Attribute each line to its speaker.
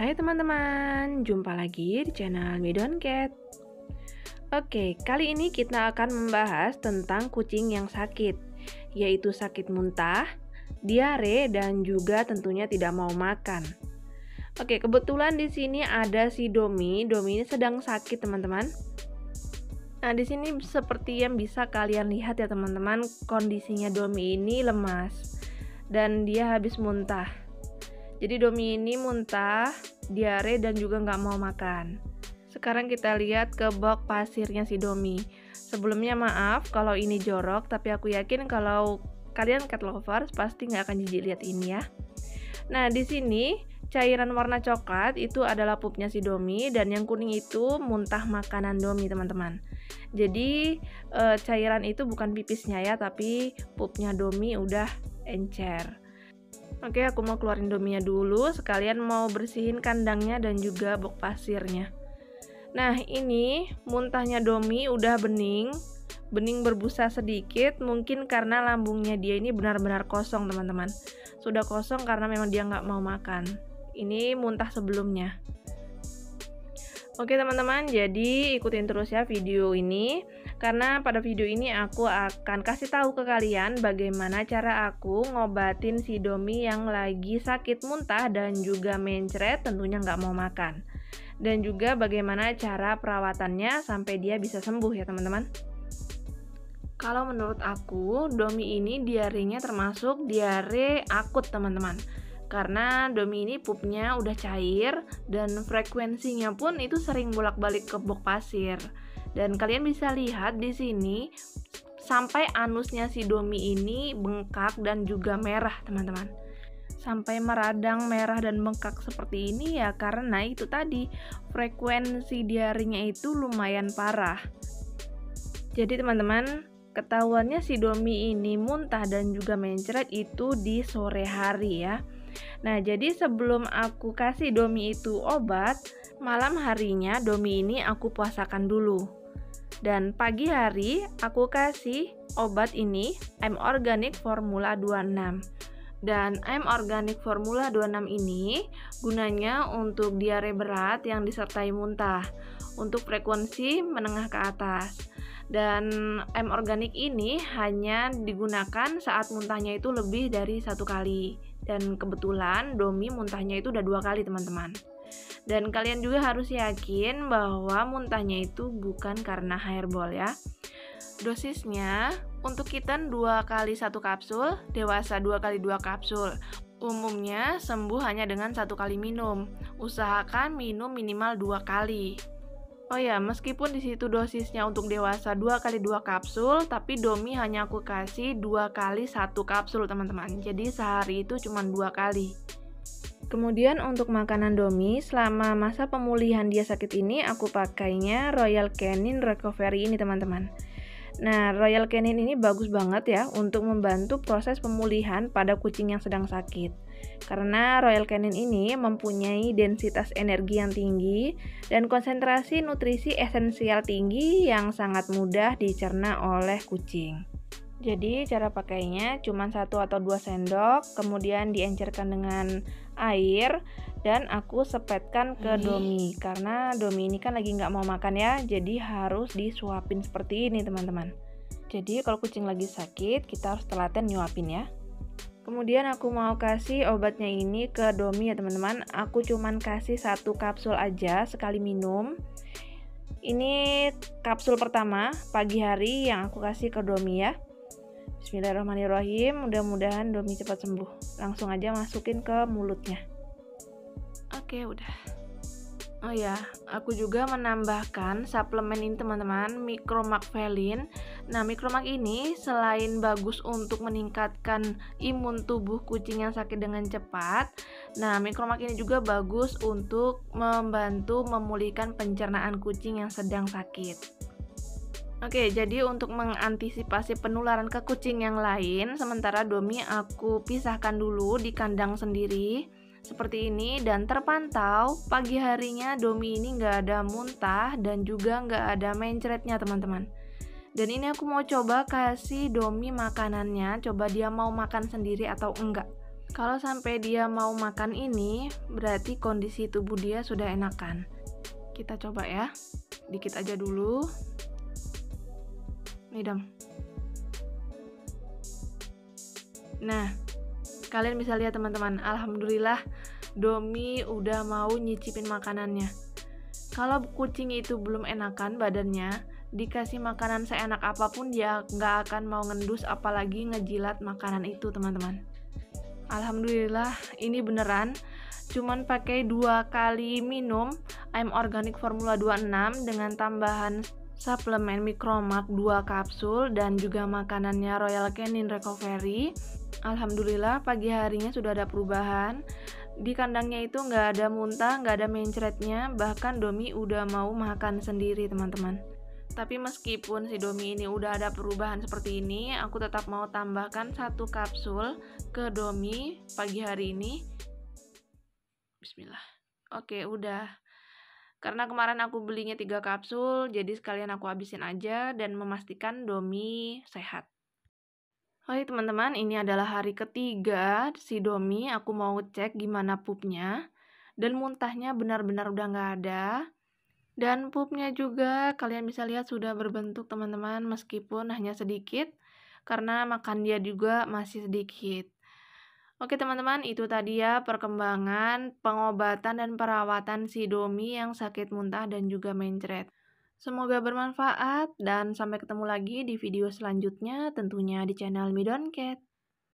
Speaker 1: Hai teman-teman, jumpa lagi di channel Midon Cat. Oke, kali ini kita akan membahas tentang kucing yang sakit, yaitu sakit muntah, diare, dan juga tentunya tidak mau makan. Oke, kebetulan di sini ada si Domi. Domi ini sedang sakit, teman-teman. Nah, di sini seperti yang bisa kalian lihat ya, teman-teman, kondisinya Domi ini lemas dan dia habis muntah. Jadi Domi ini muntah, diare, dan juga nggak mau makan. Sekarang kita lihat ke box pasirnya si Domi. Sebelumnya maaf kalau ini jorok, tapi aku yakin kalau kalian cat lovers pasti nggak akan jijik lihat ini ya. Nah, di sini cairan warna coklat itu adalah pupnya si Domi, dan yang kuning itu muntah makanan Domi, teman-teman. Jadi cairan itu bukan pipisnya ya, tapi pupnya Domi udah encer. Oke, aku mau keluarin Dominya dulu, sekalian mau bersihin kandangnya dan juga box pasirnya. Nah, ini muntahnya Domi udah bening berbusa sedikit, mungkin karena lambungnya dia ini benar-benar kosong, teman-teman. Sudah kosong karena memang dia nggak mau makan. Ini muntah sebelumnya. Oke teman-teman, jadi ikutin terus ya video ini, karena pada video ini aku akan kasih tahu ke kalian bagaimana cara aku ngobatin si Domi yang lagi sakit muntah dan juga mencret, tentunya nggak mau makan. Dan juga bagaimana cara perawatannya sampai dia bisa sembuh ya teman-teman. Kalau menurut aku, Domi ini diarenya termasuk diare akut teman-teman. Karena Domi ini pupnya udah cair dan frekuensinya pun itu sering bolak-balik ke box pasir. Dan kalian bisa lihat di sini sampai anusnya si Domi ini bengkak dan juga merah, teman-teman. Sampai meradang merah dan bengkak seperti ini ya karena itu tadi frekuensi diarenya itu lumayan parah. Jadi teman-teman, ketahuannya si Domi ini muntah dan juga mencret itu di sore hari ya. Nah, jadi sebelum aku kasih Domi itu obat, malam harinya Domi ini aku puasakan dulu. Dan pagi hari aku kasih obat ini, M Organic Formula 26. Dan M Organic Formula 26 ini gunanya untuk diare berat yang disertai muntah, untuk frekuensi menengah ke atas. Dan M Organic ini hanya digunakan saat muntahnya itu lebih dari 1 kali. Dan kebetulan Domi muntahnya itu udah 2 kali teman-teman. Dan kalian juga harus yakin bahwa muntahnya itu bukan karena hairball ya. Dosisnya untuk kitten 2 kali 1 kapsul, dewasa 2 kali 2 kapsul. Umumnya sembuh hanya dengan 1 kali minum. Usahakan minum minimal 2 kali. Oh ya, meskipun di situ dosisnya untuk dewasa 2 kali 2 kapsul, tapi Domi hanya aku kasih 2 kali 1 kapsul, teman-teman. Jadi sehari itu cuma 2 kali. Kemudian untuk makanan Domi, selama masa pemulihan dia sakit ini, aku pakainya Royal Canin Recovery ini, teman-teman. Nah, Royal Canin ini bagus banget ya untuk membantu proses pemulihan pada kucing yang sedang sakit. Karena Royal Canin ini mempunyai densitas energi yang tinggi dan konsentrasi nutrisi esensial tinggi yang sangat mudah dicerna oleh kucing. Jadi cara pakainya cuma 1 atau 2 sendok, kemudian diencerkan dengan air dan aku sepetkan ke Domi. Karena Domi ini kan lagi nggak mau makan ya, jadi harus disuapin seperti ini teman-teman. Jadi kalau kucing lagi sakit, kita harus telaten nyuapin ya. Kemudian aku mau kasih obatnya ini ke Domi ya teman-teman. Aku cuman kasih 1 kapsul aja sekali minum. Ini kapsul pertama pagi hari yang aku kasih ke Domi ya. Bismillahirrahmanirrahim. Mudah-mudahan Domi cepat sembuh. Langsung aja masukin ke mulutnya. Oke, udah. Oh ya, aku juga menambahkan suplemen ini teman-teman, Micromax Felin. Nah, Micromax ini selain bagus untuk meningkatkan imun tubuh kucing yang sakit dengan cepat, nah Micromax ini juga bagus untuk membantu memulihkan pencernaan kucing yang sedang sakit. Oke, jadi untuk mengantisipasi penularan ke kucing yang lain, sementara Domi aku pisahkan dulu di kandang sendiri seperti ini, dan terpantau pagi harinya Domi ini nggak ada muntah dan juga nggak ada mencretnya teman-teman. Dan ini aku mau coba kasih Domi makanannya, coba dia mau makan sendiri atau enggak. Kalau sampai dia mau makan ini, berarti kondisi tubuh dia sudah enakan. Kita coba ya, dikit aja dulu. Nih dong. Nah, kalian bisa lihat teman-teman, alhamdulillah Domi udah mau nyicipin makanannya. Kalau kucing itu belum enakan badannya, dikasih makanan seenak apapun dia nggak akan mau ngendus, apalagi ngejilat makanan itu teman-teman. Alhamdulillah ini beneran, cuman pakai 2 kali minum AM Organic Formula 26 dengan tambahan suplemen Micromax 2 kapsul dan juga makanannya Royal Canin Recovery. Alhamdulillah pagi harinya sudah ada perubahan. Di kandangnya itu nggak ada muntah, nggak ada mencretnya, bahkan Domi udah mau makan sendiri teman-teman. Tapi meskipun si Domi ini udah ada perubahan seperti ini, aku tetap mau tambahkan 1 kapsul ke Domi pagi hari ini. Bismillah. Oke, udah. Karena kemarin aku belinya 3 kapsul, jadi sekalian aku habisin aja dan memastikan Domi sehat. Oke teman-teman, ini adalah hari ketiga si Domi. Aku mau cek gimana pupnya. Dan muntahnya benar-benar udah nggak ada. Dan pupnya juga kalian bisa lihat sudah berbentuk teman-teman, meskipun hanya sedikit. Karena makan dia juga masih sedikit. Oke teman-teman, itu tadi ya perkembangan pengobatan dan perawatan si Domi yang sakit muntah dan juga mencret. Semoga bermanfaat dan sampai ketemu lagi di video selanjutnya tentunya di channel Midon Cat.